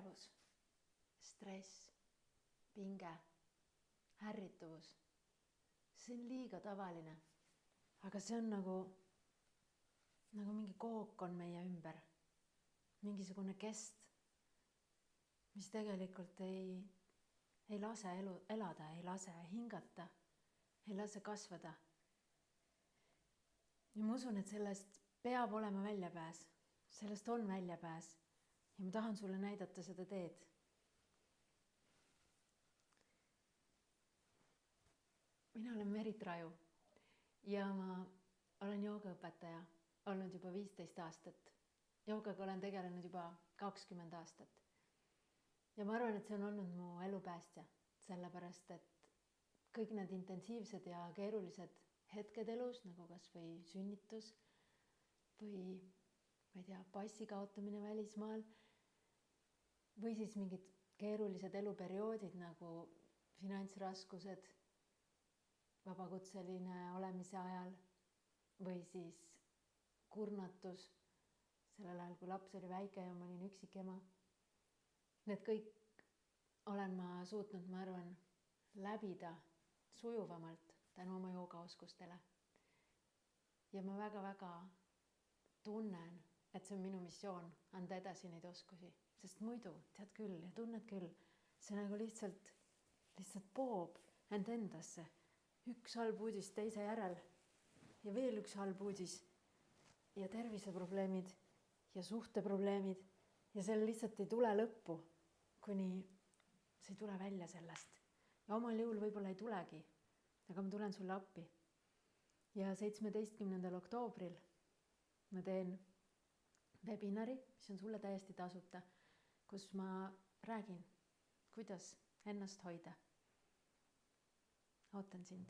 ärevus, stress, pinge, ärrituvus. See on liiga tavaline. Aga see on nagu mingi kookon meie ümber. Mingisugune kest, mis tegelikult ei lase elada, ei lase hingata, ei lase kasvada. Ja ma usun, et sellest peab olema väljapääs. Sellest on väljapääs. Ja ma tahan sulle näidata seda teed. Mina olen Merit Raju ja ma olen joogaõpetaja olnud juba 15 aastat. Joogaga olen tegelenud juba 20 aastat. Ja ma arvan, et see on olnud mu elupäästja, sellepärast et kõik need intensiivsed ja keerulised hetked elus, nagu kas või sünnitus või passi kaotamine välismaal või siis mingid keerulised eluperioodid nagu finantsraskused vabakutseline olemise ajal või siis kurnatus sellel ajal, kui laps oli väike ja ma olin üksik ema. Need kõik olen ma suutnud, ma arvan, läbida sujuvamalt tänu oma joogaoskustele. Ja ma väga-väga tunnen, et see on minu missioon anda edasi neid oskusi, sest muidu tead küll ja tunned küll, see nagu lihtsalt poob endasse. Üks halb uudis teise järel ja veel üks halb uudis ja terviseprobleemid ja suhteprobleemid ja seal lihtsalt ei tule lõppu, kuni see ei tule välja sellest. Ja omal jõul võib-olla ei tulegi, aga ma tulen sulle appi. Ja 17. oktoobril ma teen webinari, mis on sulle täiesti tasuta, kus ma räägin, kuidas ennast hoida. Ootan sind.